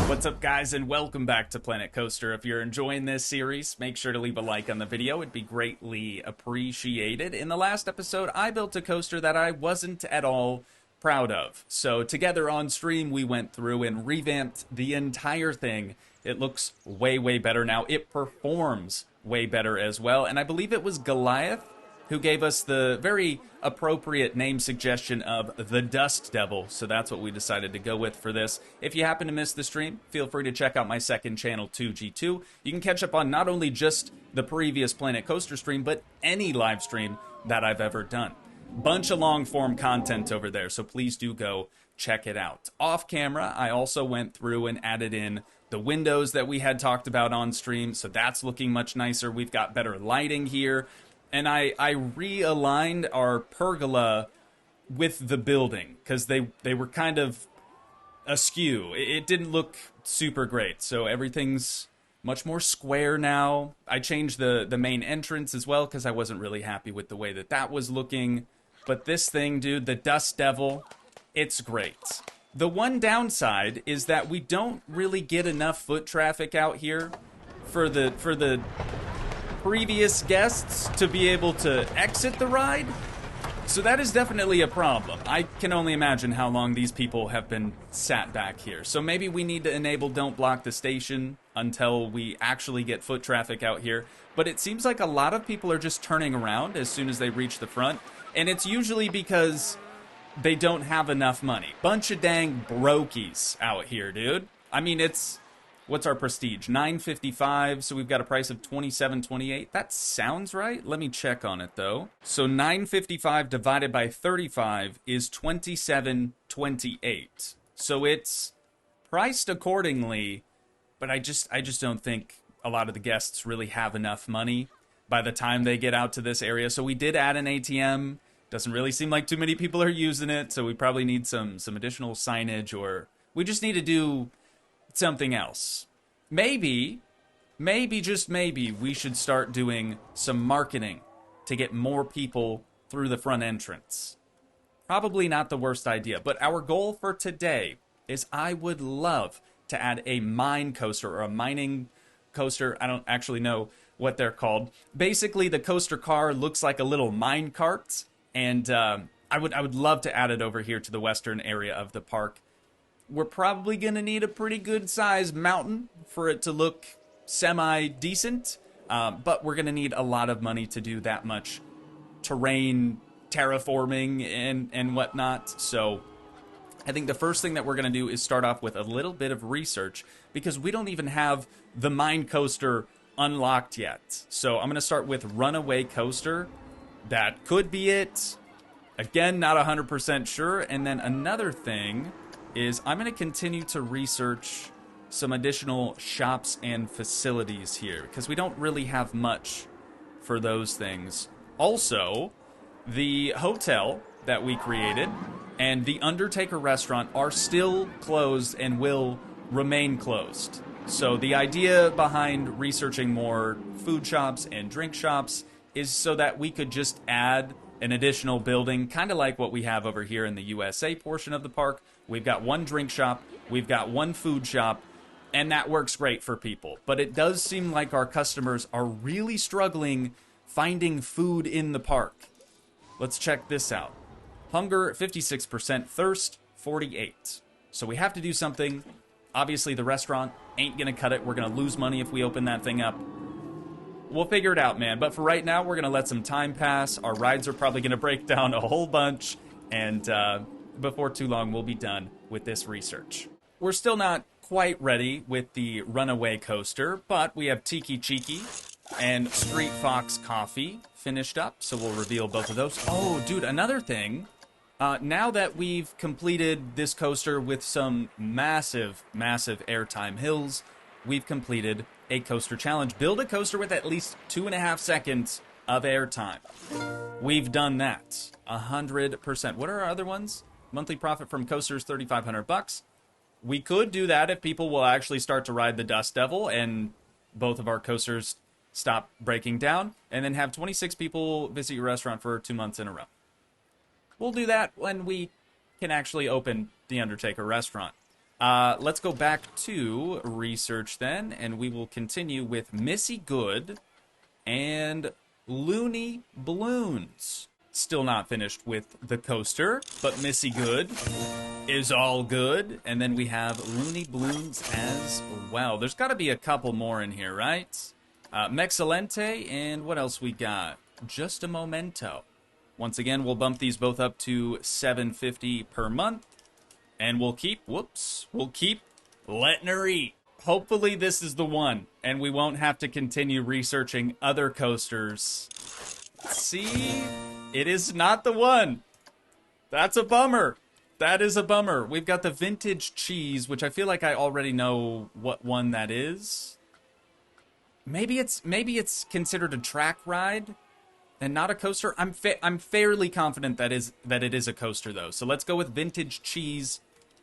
What's up, guys, and welcome back to Planet Coaster. If you're enjoying this series, make sure to leave a like on the video. It'd be greatly appreciated. In the last episode, I built a coaster that I wasn't at all proud of. So together on stream, we went through and revamped the entire thing. It looks way, way better now. It performs way better as well. And I believe it was Goliath who gave us the very appropriate name suggestion of the Dust Devil. So that's what we decided to go with for this. If you happen to miss the stream, feel free to check out my second channel, Toogii. You can catch up on not only just the previous Planet Coaster stream, but any live stream that I've ever done. Bunch of long-form content over there, so please do go check it out. Off camera, I also went through and added in the windows that we had talked about on stream, so that's looking much nicer. We've got better lighting here. And I realigned our pergola with the building because they were kind of askew. It didn't look super great, so everything's much more square now. I changed the main entrance as well because I wasn't really happy with the way that was looking. But this thing, dude, the Dust Devil, it's great. The one downside is that we don't really get enough foot traffic out here for the previous guests to be able to exit the ride. So that is definitely a problem. I can only imagine how long these people have been sat back here. So maybe we need to enable Don't Block the Station until we actually get foot traffic out here. But it seems like a lot of people are just turning around as soon as they reach the front. And it's usually because they don't have enough money. Bunch of dang brokies out here, dude. I mean, what's our prestige? $9.55, so we've got a price of $27.28. That sounds right. Let me check on it, though. So $9.55 divided by 35 is $27.28. So it's priced accordingly, but I just don't think a lot of the guests really have enough money by the time they get out to this area. So we did add an ATM. Doesn't really seem like too many people are using it, so we probably need some additional signage, or we just need to do something else. Maybe, just maybe, we should start doing some marketing to get more people through the front entrance. Probably not the worst idea, but our goal for today is I would love to add a mine coaster or a mining coaster. I don't actually know what they're called. Basically, the coaster car looks like a little mine cart, and I would love to add it over here to the western area of the park. We're probably going to need a pretty good-sized mountain for it to look semi-decent, but we're going to need a lot of money to do that much terrain terraforming and whatnot. So I think the first thing that we're going to do is start off with a little bit of research, because we don't even have the mine coaster unlocked yet. So I'm going to start with Runaway Coaster. That could be it. Again, not 100% sure. And then another thing is I'm going to continue to research some additional shops and facilities here, because we don't really have much for those things. Also, the hotel that we created and the Undertaker restaurant are still closed and will remain closed. So the idea behind researching more food shops and drink shops is so that we could just add an additional building, kind of like what we have over here in the USA portion of the park. We've got one drink shop, we've got one food shop, and that works great for people. But it does seem like our customers are really struggling finding food in the park. Let's check this out. Hunger, 56%. Thirst, 48%. So we have to do something. Obviously, the restaurant ain't going to cut it. We're going to lose money if we open that thing up. We'll figure it out, man. But for right now, we're going to let some time pass. Our rides are probably going to break down a whole bunch. And before too long, we'll be done with this research. We're still not quite ready with the Runaway Coaster, but we have Tiki Cheeky and Street Fox Coffee finished up. So we'll reveal both of those. Oh, dude, another thing. Now that we've completed this coaster with some massive, massive airtime hills, we've completed a coaster challenge. Build a coaster with at least 2.5 seconds of airtime. We've done that 100%. What are our other ones? Monthly profit from coasters, $3,500. We could do that if people will actually start to ride the Dust Devil and both of our coasters stop breaking down, and then have 26 people visit your restaurant for 2 months in a row. We'll do that when we can actually open the Undertaker restaurant. Let's go back to research then, and we will continue with Missy Good and Looney Balloons. Still not finished with the coaster, but Missy Good is all good. And then we have Looney Balloons as well. There's got to be a couple more in here, right? Mexcellente, and what else we got? Just a Momento. Once again, we'll bump these both up to $7.50 per month. And we'll keep letting her eat. Hopefully this is the one, and we won't have to continue researching other coasters. See? It is not the one. That's a bummer. That is a bummer. We've got the Vintage Cheese, which I feel like I already know what one that is. Maybe it's considered a track ride and not a coaster. I'm fairly confident that it is a coaster though. So let's go with Vintage Cheese.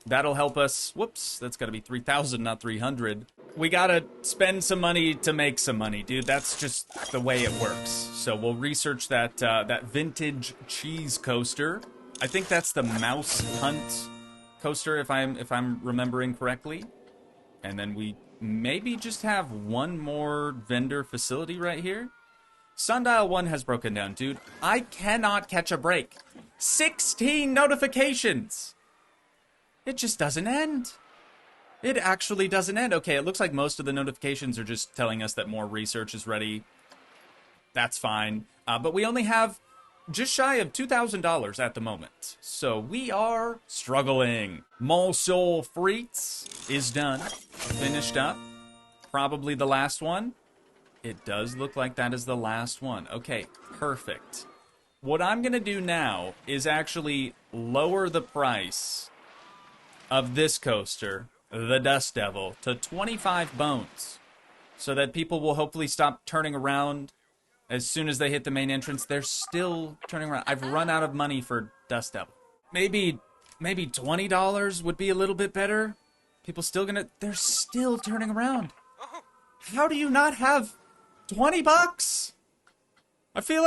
That'll help us. Whoops, that's got to be 3,000, not 300. We got to spend some money to make some money, dude. That's just the way it works. So we'll research that Vintage Cheese coaster. I think that's the Mouse Hunt coaster if I'm remembering correctly. And then we maybe just have one more vendor facility right here. Sundial 1 has broken down, dude. I cannot catch a break. 16 notifications! It just doesn't end. It actually doesn't end. Okay, it looks like most of the notifications are just telling us that more research is ready. That's fine. But we only have just shy of $2,000 at the moment. So we are struggling. Monsieur Frites is done. Finished up. Probably the last one. It does look like that is the last one. Okay, perfect. What I'm going to do now is actually lower the price of this coaster, the Dust Devil, to 25 bones. So that people will hopefully stop turning around as soon as they hit the main entrance. They're still turning around. I've run out of money for Dust Devil. Maybe $20 would be a little bit better. People still gonna... They're still turning around. How do you not have 20 bucks? I feel...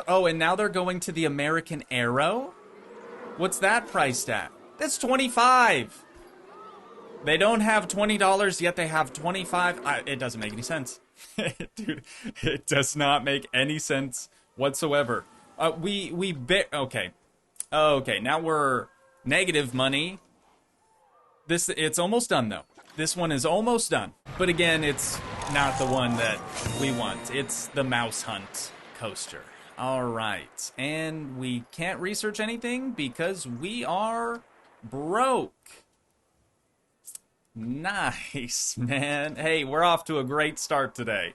Oh, and now they're going to the American Arrow? What's that priced at? That's 25. They don't have $20, yet they have 25. It doesn't make any sense. Dude, it does not make any sense whatsoever. Okay. Okay, now we're negative money. It's almost done, though. This one is almost done. But again, it's not the one that we want. It's the Mouse Hunt coaster. All right. And we can't research anything because we are broke. Nice, man. Hey, we're off to a great start today.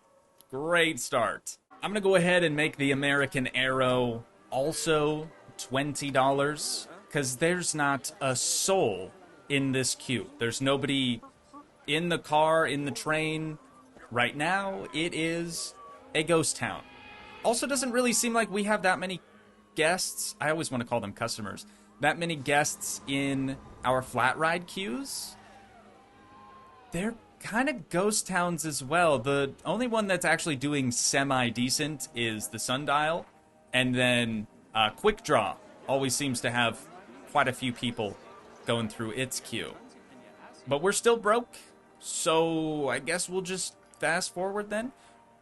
Great start. I'm going to go ahead and make the American Arrow also $20 because there's not a soul in this queue. There's nobody in the car, in the train. Right now, it is a ghost town. Also, doesn't really seem like we have that many guests. I always want to call them customers. That many guests in our flat ride queues. They're kind of ghost towns as well. The only one that's actually doing semi-decent is the Sundial. And then Quick Draw always seems to have quite a few people going through its queue. But we're still broke, so I guess we'll just fast forward then.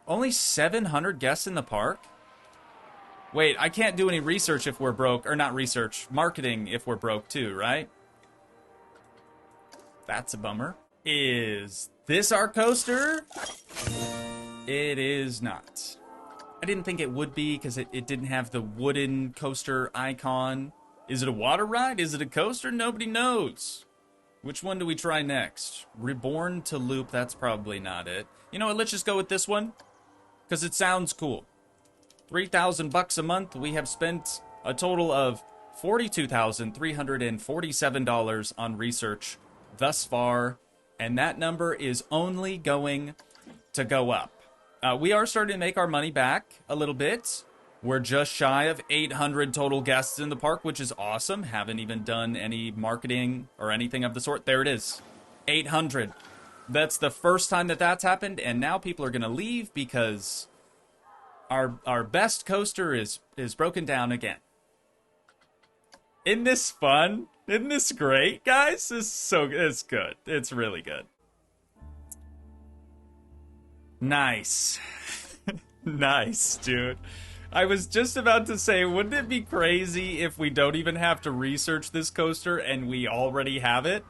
Only 700 guests in the park? Wait, I can't do any research if we're broke. Or not research, marketing if we're broke too, right? That's a bummer. Is this our coaster? It is not. I didn't think it would be because it didn't have the wooden coaster icon. Is it a water ride? Is it a coaster? Nobody knows. Which one do we try next? Reborn to Loop, that's probably not it. You know what, let's just go with this one. Because it sounds cool. 3,000 bucks a month. We have spent a total of $42,347 on research thus far. And that number is only going to go up. We are starting to make our money back a little bit. We're just shy of 800 total guests in the park, which is awesome. Haven't even done any marketing or anything of the sort. There it is. 800. That's the first time that that's happened, and now people are going to leave because our best coaster is broken down again. Isn't this fun? Isn't this great, guys? It's good. It's really good. Nice. Nice, dude. I was just about to say, wouldn't it be crazy if we don't even have to research this coaster and we already have it?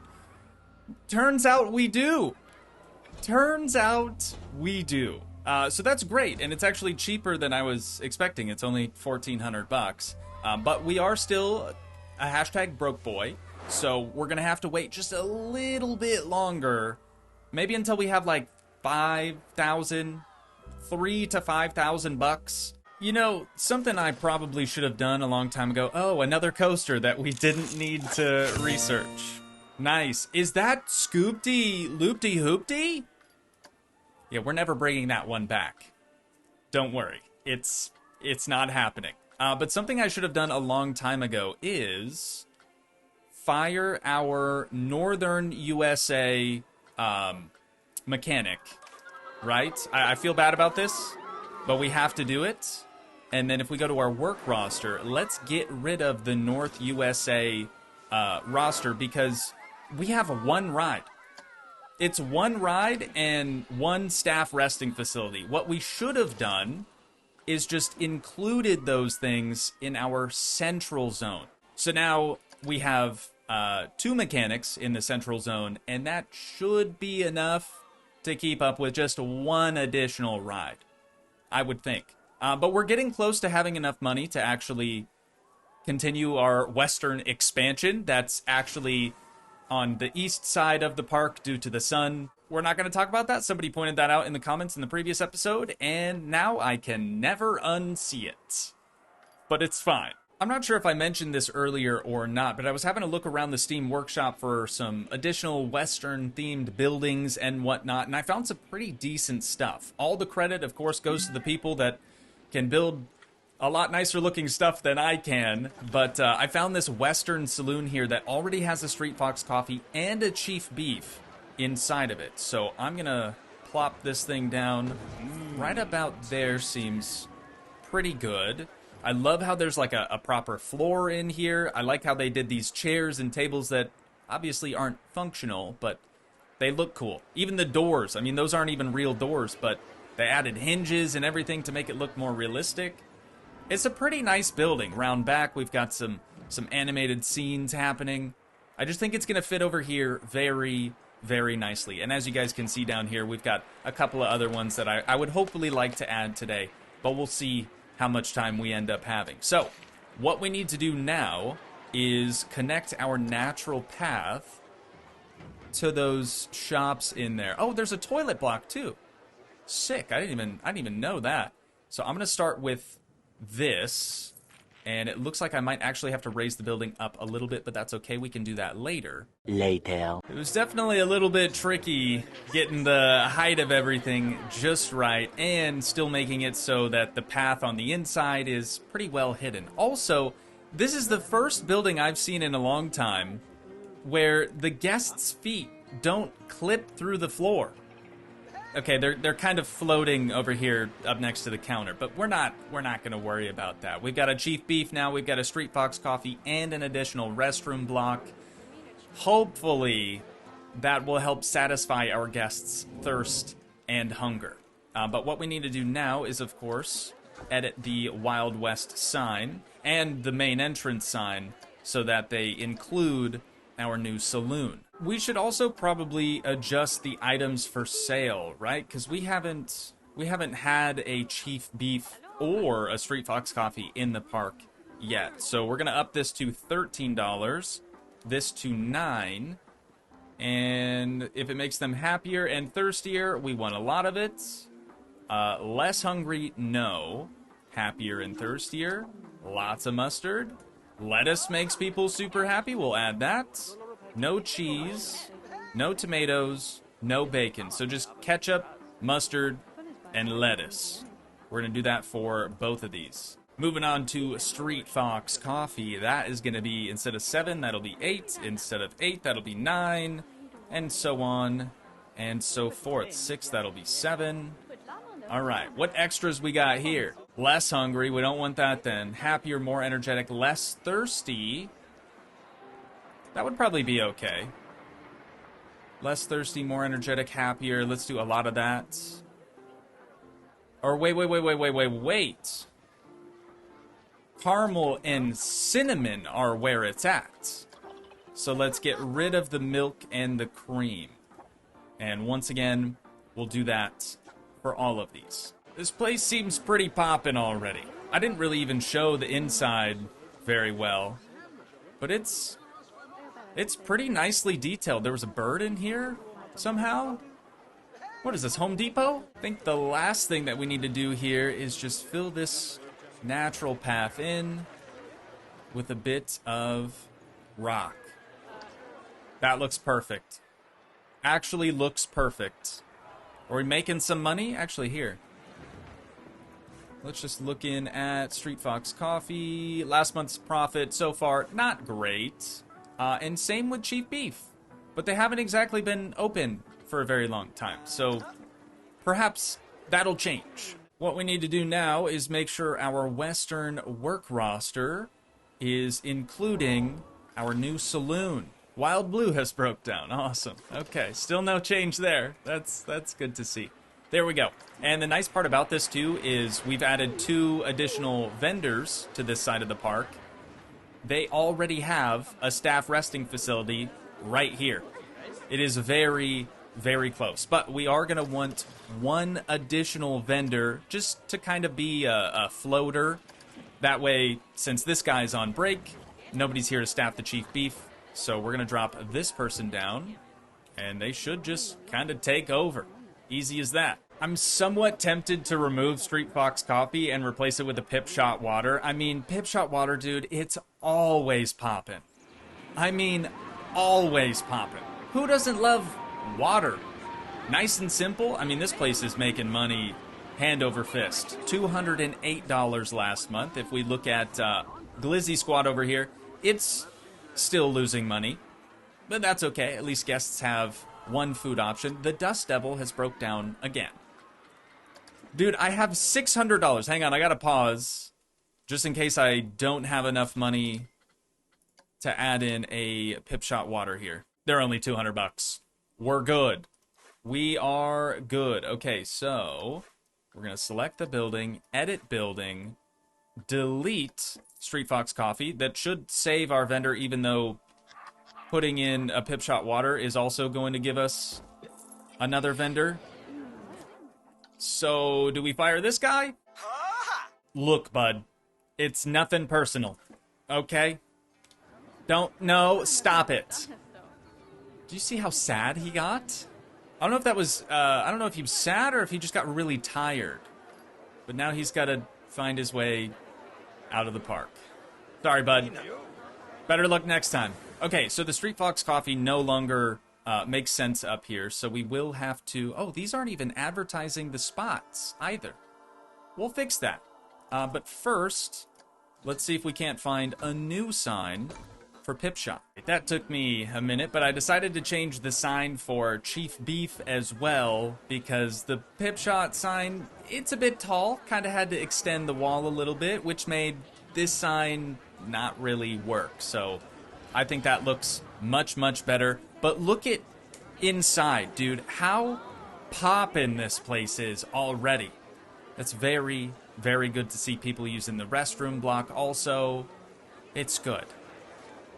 Turns out we do. Turns out we do. So that's great, and it's actually cheaper than I was expecting. It's only 1,400 bucks. But we are still a hashtag broke boy, so we're gonna have to wait just a little bit longer, maybe until we have like 5,000, 3,000 to 5,000 bucks. You know, something I probably should have done a long time ago. Oh, another coaster that we didn't need to research. Nice. Is that Scoopty Loopty Hoopty? Yeah, we're never bringing that one back. Don't worry. It's not happening. But something I should have done a long time ago is fire our Northern USA mechanic, right? I feel bad about this, but we have to do it. And then if we go to our work roster, let's get rid of the North USA roster because we have one ride. It's one ride and one staff resting facility. What we should have done is just included those things in our central zone. So now we have 2 mechanics in the central zone, and that should be enough to keep up with just one additional ride, I would think. But we're getting close to having enough money to actually continue our western expansion. That's actually on the east side of the park due to the sun. We're not going to talk about that. Somebody pointed that out in the comments in the previous episode, and now I can never unsee it. But it's fine. I'm not sure if I mentioned this earlier or not, but I was having a look around the Steam Workshop for some additional Western-themed buildings and whatnot, and I found some pretty decent stuff. All the credit, of course, goes to the people that can build a lot nicer looking stuff than I can, but I found this Western saloon here that already has a Street Fox coffee and a Chief Beef inside of it. So I'm gonna plop this thing down right about there. Seems pretty good. I love how there's like a proper floor in here. I like how they did these chairs and tables that obviously aren't functional, but they look cool. Even the doors, I mean, those aren't even real doors, but they added hinges and everything to make it look more realistic. It's a pretty nice building. Round back, we've got some animated scenes happening. I just think it's going to fit over here very, very nicely. And as you guys can see down here, we've got a couple of other ones that I would hopefully like to add today, but we'll see how much time we end up having. So, what we need to do now is connect our natural path to those shops in there. Oh, there's a toilet block too. Sick. I didn't even know that. So I'm going to start with this, and it looks like I might actually have to raise the building up a little bit, but that's okay. We can do that later. Later. It was definitely a little bit tricky getting the height of everything just right and still making it so that the path on the inside is pretty well hidden. Also, this is the first building I've seen in a long time where the guests' feet don't clip through the floor. Okay, they're kind of floating over here up next to the counter, but we're not going to worry about that. We've got a Chief Beef now, we've got a Street Fox coffee, and an additional restroom block. Hopefully, that will help satisfy our guests' thirst and hunger. But what we need to do now is, of course, edit the Wild West sign and the main entrance sign so that they include our new saloon. We should also probably adjust the items for sale, right? Because we haven't had a Chief Beef or a Street Fox coffee in the park yet. So we're gonna up this to $13, this to $9, and if it makes them happier and thirstier, we want a lot of it. Less hungry, no. Happier and thirstier, lots of mustard. Lettuce makes people super happy, we'll add that. No cheese, no tomatoes, no bacon. So just ketchup, mustard, and lettuce. We're going to do that for both of these. Moving on to Street Fox coffee. That is going to be, instead of 7, that'll be 8. Instead of 8, that'll be 9. And so on and so forth. 6, that'll be 7. All right, what extras we got here? Less hungry, we don't want that then. Happier, more energetic, less thirsty. That would probably be okay. Less thirsty, more energetic, happier. Let's do a lot of that. Or wait. Caramel and cinnamon are where it's at. So let's get rid of the milk and the cream. And once again, we'll do that for all of these. This place seems pretty poppin' already. I didn't really even show the inside very well. But it's pretty nicely detailed. There was a bird in here somehow. What is this, Home Depot? I think the last thing that we need to do here is just fill this natural path in with a bit of rock. That looks perfect. Actually looks perfect. Are we making some money? Actually, here. Let's just look in at Street Fox Coffee. Last month's profit so far, not great. And same with Chief Beef. But they haven't exactly been open for a very long time. So perhaps that'll change. What we need to do now is make sure our Western work roster is including our new saloon. Wild Blue has broke down. Awesome. Okay, still no change there. That's good to see. There we go. And the nice part about this too is we've added 2 additional vendors to this side of the park. They already have a staff resting facility right here. It is very, very close. But we are going to want 1 additional vendor just to kind of be a floater. That way, since this guy's on break, nobody's here to staff the Chief Beef. So we're going to drop this person down, and they should just kind of take over. Easy as that. I'm somewhat tempted to remove Street Fox Coffee and replace it with the Pip Shot Water. I mean, Pip Shot Water, dude, it's always poppin'. I mean, always poppin'. Who doesn't love water? Nice and simple. I mean, this place is making money hand over fist. $208 last month. If we look at Glizzy Squad over here, it's still losing money. But that's okay. At least guests have 1 food option. The Dust Devil has broke down again. Dude, I have $600. Hang on, I gotta pause. Just in case I don't have enough money to add in a Pip Shot Water here. They're only $200. We're good. We are good. Okay, so we're gonna select the building, edit building, delete Street Fox Coffee. That should save our vendor, even though putting in a Pip Shot Water is also going to give us another vendor. So, do we fire this guy? Look, bud. It's nothing personal. Okay? No, stop it. Do you see how sad he got? I don't know if that was, I don't know if he was sad or if he just got really tired. But now he's got to find his way out of the park. Sorry, bud. Better luck next time. Okay, so the Street Fox Coffee no longer makes sense up here, so we will have to... Oh, these aren't even advertising the spots either. We'll fix that. But first, let's see if we can't find a new sign for Pip Shot. That took me a minute, but I decided to change the sign for Chief Beef as well, because the Pip Shot sign, it's a bit tall, kind of had to extend the wall a little bit, which made this sign not really work. So I think that looks much, much better. But look at inside, dude. How poppin' this place is already. That's very, very good to see people using the restroom block also. It's good.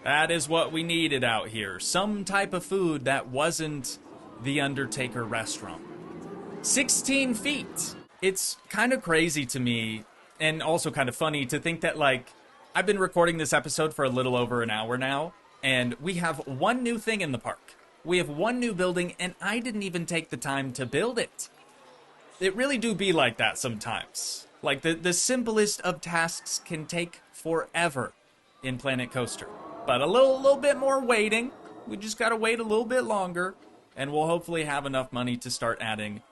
That is what we needed out here. Some type of food that wasn't the Undertaker restaurant. 16 feet. It's kind of crazy to me, and also kind of funny to think that, like, I've been recording this episode for a little over an hour now, and we have 1 new thing in the park. We have 1 new building, and I didn't even take the time to build it. It really do be like that sometimes. Like, the simplest of tasks can take forever in Planet Coaster. But a little bit more waiting. We just gotta wait a little bit longer, and we'll hopefully have enough money to start adding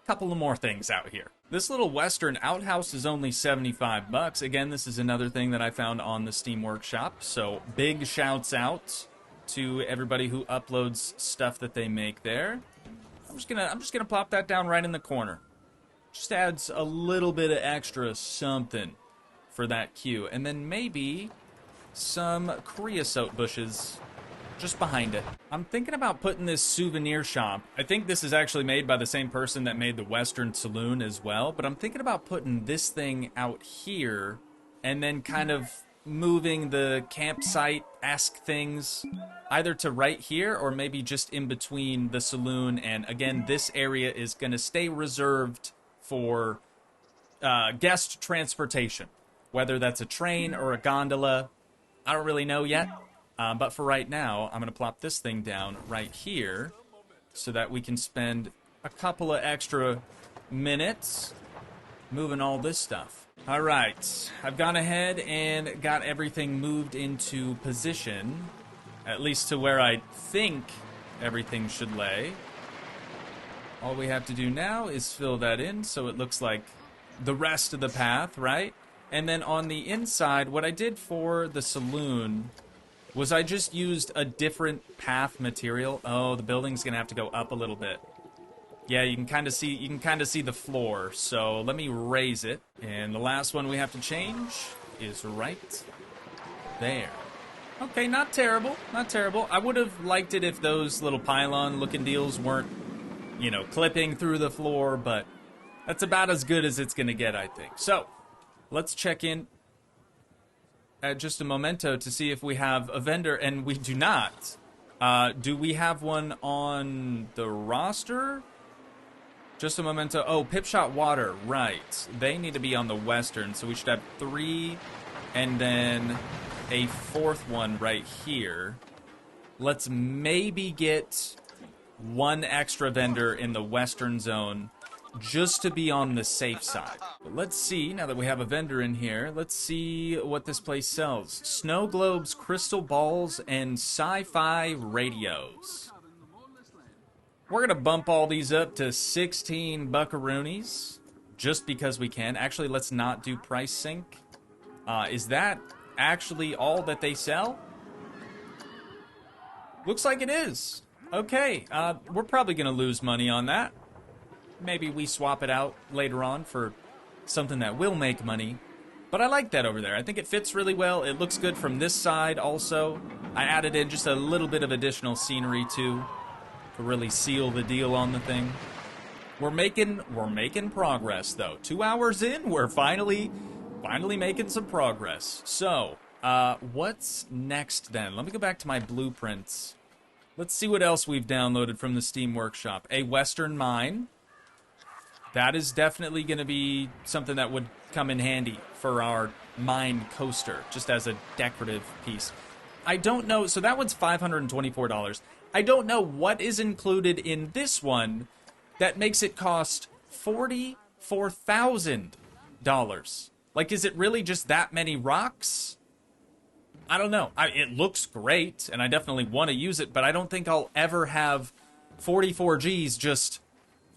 a couple of more things out here. This little Western outhouse is only $75. Again, this is another thing that I found on the Steam Workshop, so big shouts out to everybody who uploads stuff that they make there. I'm just gonna plop that down right in the corner. Just adds a little bit of extra something for that queue, and then maybe some creosote bushes just behind it. I'm thinking about putting this souvenir shop. I think this is actually made by the same person that made the Western Saloon as well, but I'm thinking about putting this thing out here and then kind of moving the campsite-esque things either to right here or maybe just in between the saloon. And again, this area is going to stay reserved for guest transportation, whether that's a train or a gondola. I don't really know yet, but for right now, I'm going to plop this thing down right here so that we can spend a couple of extra minutes moving all this stuff. All right, I've gone ahead and got everything moved into position, at least to where I think everything should lay. All we have to do now is fill that in so it looks like the rest of the path, right? And then on the inside, what I did for the saloon was I just used a different path material. Oh, the building's gonna have to go up a little bit. Yeah, you can kind of see the floor. So let me raise it. And the last one we have to change is right there. Okay, not terrible, not terrible. I would have liked it if those little pylon looking deals weren't, you know, clipping through the floor, but that's about as good as it's gonna get, I think. So let's check in at just a momento to see if we have a vendor, and we do not. Do we have one on the roster? Just a momento. Oh, Pipshot Water, right. They need to be on the Western, so we should have 3 and then a 4th one right here. Let's maybe get 1 extra vendor in the Western zone just to be on the safe side. But let's see, now that we have a vendor in here, let's see what this place sells. Snow globes, crystal balls, and sci-fi radios. We're going to bump all these up to 16 buckaroonies, just because we can. Actually, let's not do price sync. Is that actually all that they sell? Looks like it is. Okay, we're probably going to lose money on that. Maybe we swap it out later on for something that will make money. But I like that over there. I think it fits really well. It looks good from this side also. I added in just a little bit of additional scenery too, to really seal the deal on the thing. We're making progress though. 2 hours in, we're finally making some progress. So, what's next then? Let me go back to my blueprints. Let's see what else we've downloaded from the Steam Workshop. A Western Mine. That is definitely going to be something that would come in handy for our mine coaster, just as a decorative piece. I don't know, so that one's $524. I don't know what is included in this one that makes it cost $44,000. Like, is it really just that many rocks? I don't know. It looks great, and I definitely want to use it, but I don't think I'll ever have 44 Gs just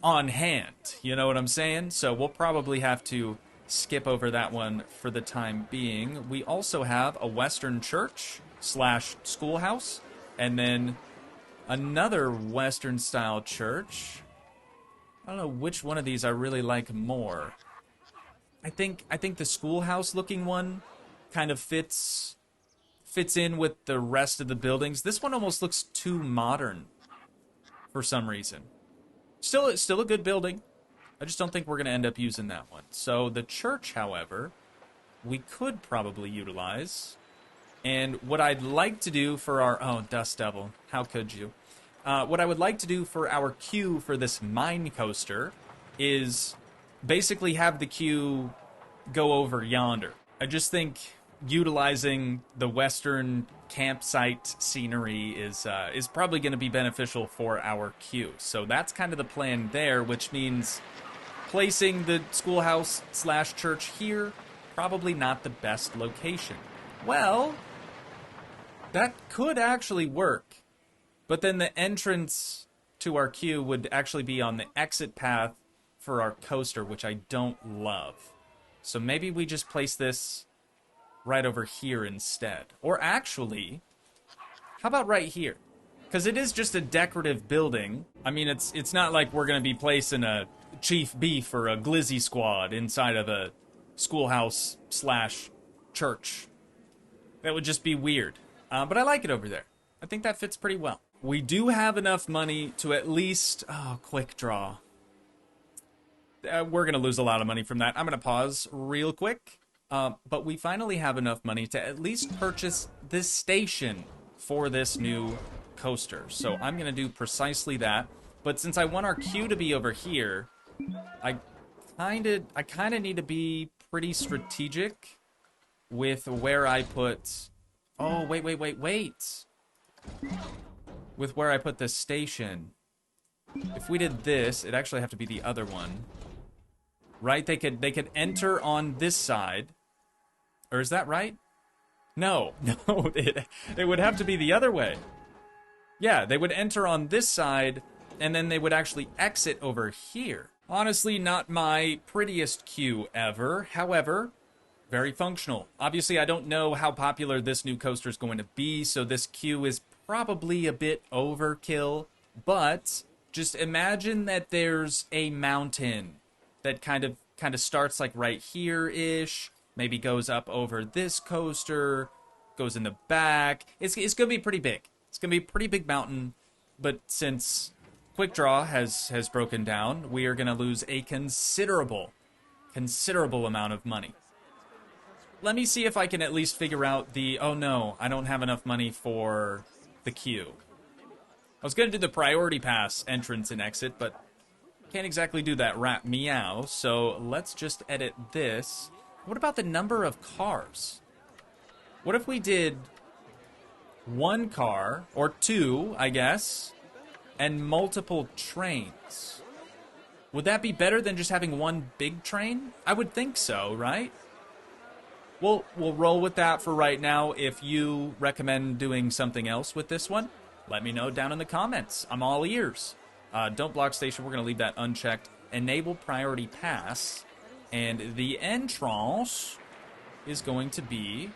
on hand. You know what I'm saying? So we'll probably have to skip over that one for the time being. We also have a Western church / schoolhouse, and then another Western-style church. I don't know which one of these I really like more. I think the schoolhouse-looking one kind of fits in with the rest of the buildings. This one almost looks too modern for some reason. Still a good building. I just don't think we're going to end up using that one. So the church, however, we could probably utilize. And what I'd like to do for our... Oh, Dust Devil. How could you? What I would like to do for our queue for this mine coaster is basically have the queue go over yonder. I just think utilizing the Western campsite scenery is probably going to be beneficial for our queue. So that's kind of the plan there, which means placing the schoolhouse / church here, probably not the best location. Well, that could actually work, but then the entrance to our queue would actually be on the exit path for our coaster, which I don't love. So maybe we just place this right over here instead. Or actually, how about right here? Because it is just a decorative building. I mean, it's not like we're going to be placing a Chief Beef or a Glizzy Squad inside of a schoolhouse / church. That would just be weird. But I like it over there. I think that fits pretty well. We do have enough money to at least... Oh, quick draw. We're going to lose a lot of money from that. I'm going to pause real quick. But we finally have enough money to at least purchase this station for this new coaster. So I'm going to do precisely that. But since I want our queue to be over here, I kind of need to be pretty strategic with where I put... Oh, wait. With where I put this station. If we did this, it'd actually have to be the other one. Right? They could enter on this side. Or is that right? No, it would have to be the other way. Yeah, they would enter on this side, and then they would actually exit over here. Honestly, not my prettiest queue ever. However, very functional. Obviously, I don't know how popular this new coaster is going to be, so this queue is probably a bit overkill. But just imagine that there's a mountain that kind of starts like right here-ish, maybe goes up over this coaster, goes in the back. It's going to be pretty big. It's going to be a pretty big mountain, but since Quick Draw has broken down, we are going to lose a considerable amount of money. Let me see if I can at least figure out the... Oh no, I don't have enough money for the queue. I was going to do the priority pass entrance and exit, but can't exactly do that rat meow, so let's just edit this. What about the number of cars? What if we did one car, or two, I guess, and multiple trains? Would that be better than just having one big train? I would think so, right? We'll roll with that for right now. If you recommend doing something else with this one, let me know down in the comments. I'm all ears. Don't block station. We're going to leave that unchecked. Enable priority pass. And the entrance is going to be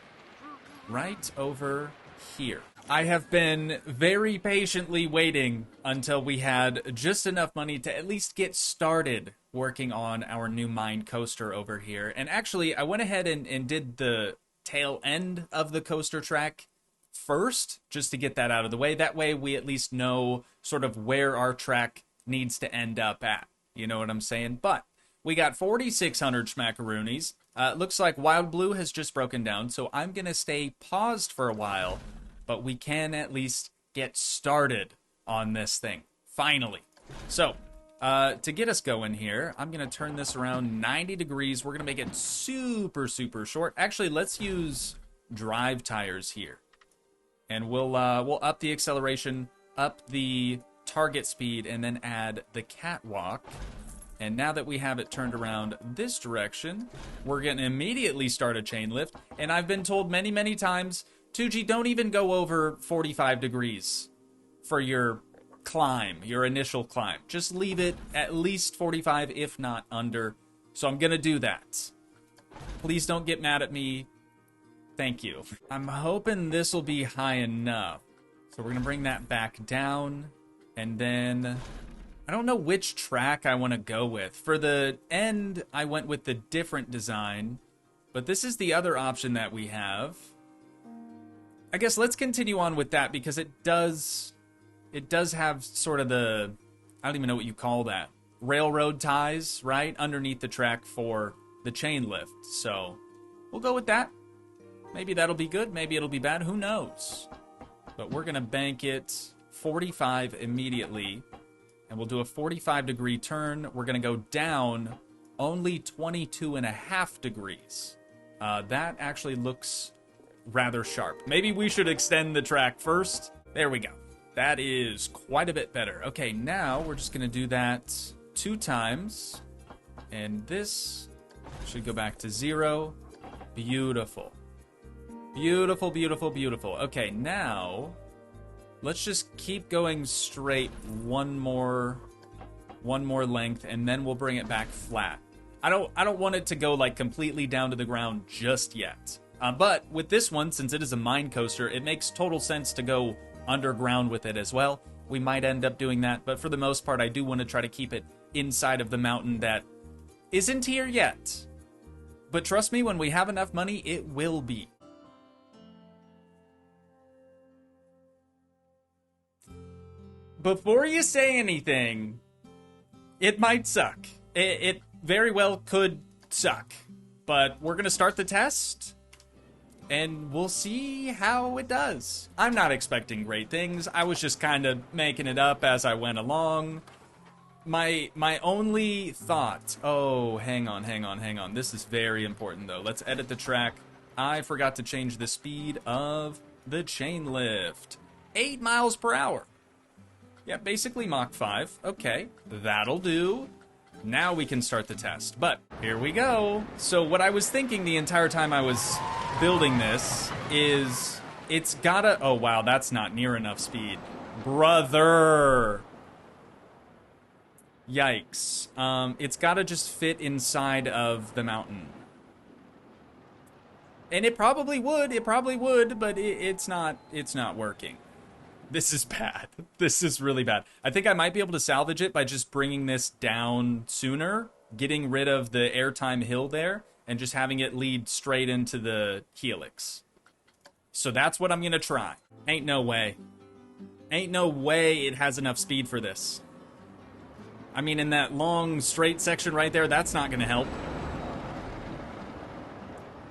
right over here. I have been very patiently waiting until we had just enough money to at least get started working on our new mine coaster over here. And actually, I went ahead and did the tail end of the coaster track first, just to get that out of the way. That way, we at least know sort of where our track needs to end up at. You know what I'm saying? But we got 4,600 schmackaroonies. Looks like Wild Blue has just broken down, so I'm going to stay paused for a while, but we can at least get started on this thing, finally. So, to get us going here, I'm going to turn this around 90 degrees. We're going to make it super short. Actually, let's use drive tires here. And we'll up the acceleration, up the target speed, and then add the catwalk. And now that we have it turned around this direction, we're going to immediately start a chain lift. And I've been told many times, Toogii, don't even go over 45 degrees for your climb, your initial climb. Just leave it at least 45, if not under. So I'm going to do that. Please don't get mad at me. Thank you. I'm hoping this will be high enough. So we're going to bring that back down. And then... I don't know which track I want to go with. For the end, I went with the different design, but this is the other option that we have. I guess let's continue on with that because it does have sort of the, I don't even know what you call that, railroad ties, right, underneath the track for the chain lift. So we'll go with that. Maybe that'll be good, maybe it'll be bad, who knows? But we're going to bank it 45 immediately. And we'll do a 45-degree turn. We're going to go down only 22.5 degrees. That actually looks rather sharp. Maybe we should extend the track first. There we go. That is quite a bit better. Okay, now we're just going to do that 2 times. And this should go back to 0. Beautiful. Beautiful. Okay, now... let's just keep going straight one more length, and then we'll bring it back flat. I don't want it to go like completely down to the ground just yet. But with this one, since it is a mine coaster, it makes total sense to go underground with it as well. We might end up doing that, but for the most part, I do want to try to keep it inside of the mountain that isn't here yet. But trust me, when we have enough money, it will be. before you say anything, it might suck. It very well could suck. But we're going to start the test, and we'll see how it does. I'm not expecting great things. I was just kind of making it up as I went along. My only thought... Oh, hang on. This is very important, though. Let's edit the track. I forgot to change the speed of the chain lift. 8 miles per hour. Yeah, basically Mach 5. Okay, that'll do. Now we can start the test. But here we go. So what I was thinking the entire time I was building this is it's gotta... Oh, wow, that's not near enough speed. Brother! Yikes. It's gotta just fit inside of the mountain. And it probably would, but it's not working. This is bad. This is really bad. I think I might be able to salvage it by just bringing this down sooner, getting rid of the airtime hill there, and just having it lead straight into the helix. So that's what I'm going to try. Ain't no way. Ain't no way it has enough speed for this. I mean, in that long, straight section right there, that's not going to help.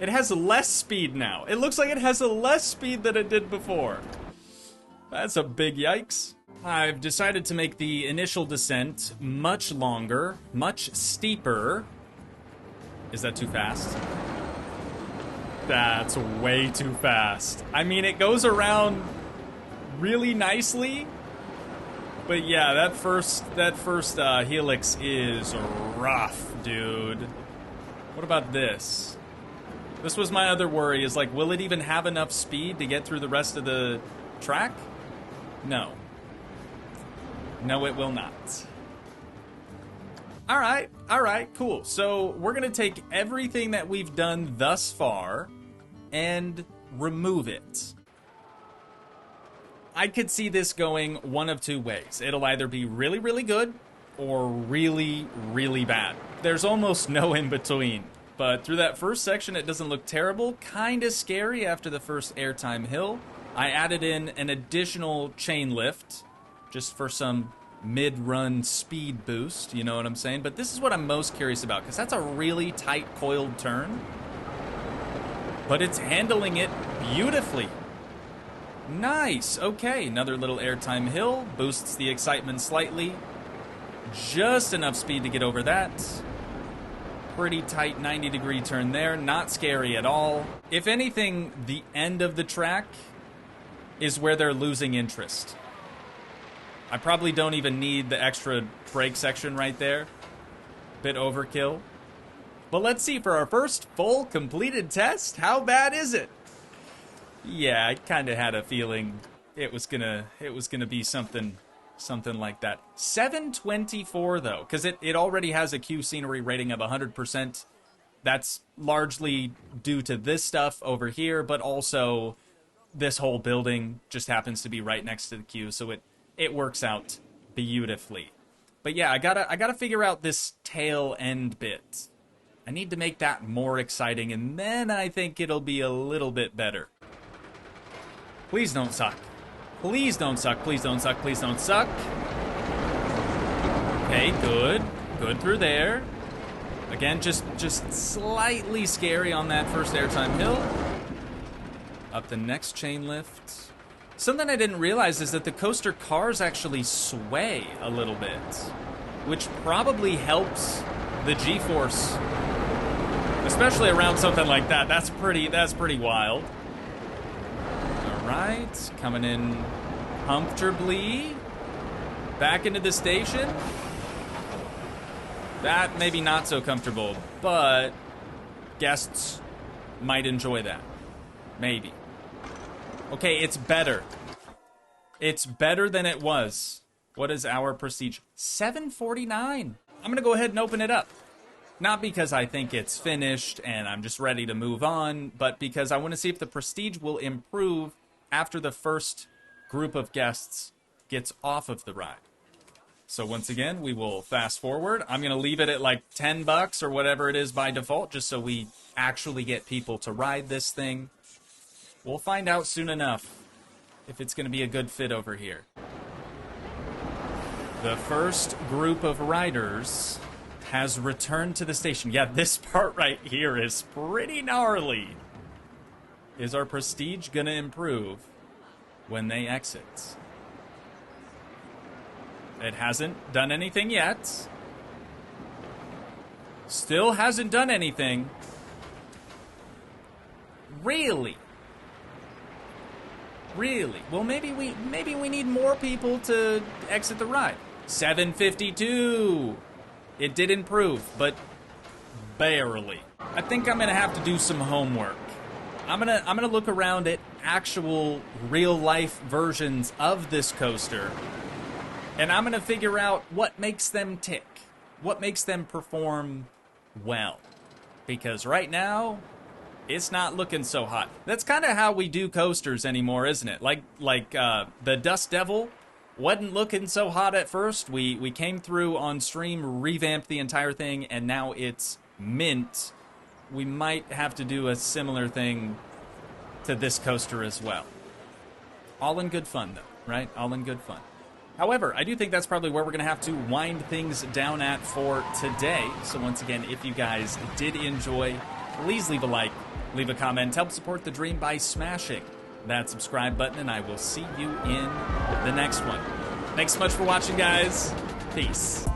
It has less speed now. It looks like it has a less speed than it did before. That's a big yikes. I've decided to make the initial descent much longer, much steeper. Is that too fast? That's way too fast. I mean, it goes around really nicely, but yeah, that first helix is rough, dude. What about this? This was my other worry, is like, will it even have enough speed to get through the rest of the track? No. No, it will not. Alright, cool. So, we're gonna take everything that we've done thus far and remove it. I could see this going one of two ways. It'll either be really, really good or really, really bad. There's almost no in between. But through that first section, it doesn't look terrible. Kinda scary after the first airtime hill. I added in an additional chain lift just for some mid-run speed boost, you know what I'm saying? But this is what I'm most curious about, because that's a really tight coiled turn. But it's handling it beautifully. Nice. Okay, another little airtime hill. Boosts the excitement slightly. Just enough speed to get over that. Pretty tight 90-degree turn there. Not scary at all. If anything, the end of the track is where they're losing interest. I probably don't even need the extra brake section right there. Bit overkill. But let's see, for our first full completed test, how bad is it? Yeah, I kind of had a feeling it was gonna be something like that. 724 though, because it already has a Q scenery rating of 100%. That's largely due to this stuff over here, but also this whole building just happens to be right next to the queue, so it works out beautifully. But yeah, I gotta figure out this tail end bit. I need to make that more exciting, and then I think it'll be a little bit better. Please don't suck. Please don't suck. Please don't suck. Please don't suck. Okay, good. Good through there. Again, just slightly scary on that first airtime hill. Up the next chain lift. Something I didn't realize is that the coaster cars actually sway a little bit, which probably helps the G-force, especially around something like that. That's pretty wild. All right, coming in comfortably. Back into the station. That maybe not so comfortable, but guests might enjoy that. Maybe. Okay, it's better. It's better than it was. What is our prestige? 749. I'm going to go ahead and open it up. Not because I think it's finished and I'm just ready to move on, but because I want to see if the prestige will improve after the first group of guests gets off of the ride. So once again, we will fast forward. I'm going to leave it at like $10 or whatever it is by default, just so we actually get people to ride this thing. We'll find out soon enough if it's going to be a good fit over here. The first group of riders has returned to the station. Yeah, this part right here is pretty gnarly. Is our prestige gonna improve when they exit? It hasn't done anything yet. Still hasn't done anything. Really? Really? Well, maybe we need more people to exit the ride. 752. It did improve, but barely. I think I'm gonna have to do some homework. I'm gonna look around at actual real life versions of this coaster, and I'm gonna figure out what makes them tick, what makes them perform well. Because right now, it's not looking so hot. That's kind of how we do coasters anymore, isn't it? Like the Dust Devil wasn't looking so hot at first. We came through on stream, revamped the entire thing, and now it's mint. We might have to do a similar thing to this coaster as well. All in good fun, though, right? All in good fun. However, I do think that's probably where we're going to have to wind things down at for today. So once again, if you guys did enjoy, please leave a like, leave a comment, help support the dream by smashing that subscribe button, and I will see you in the next one. Thanks so much for watching, guys. Peace.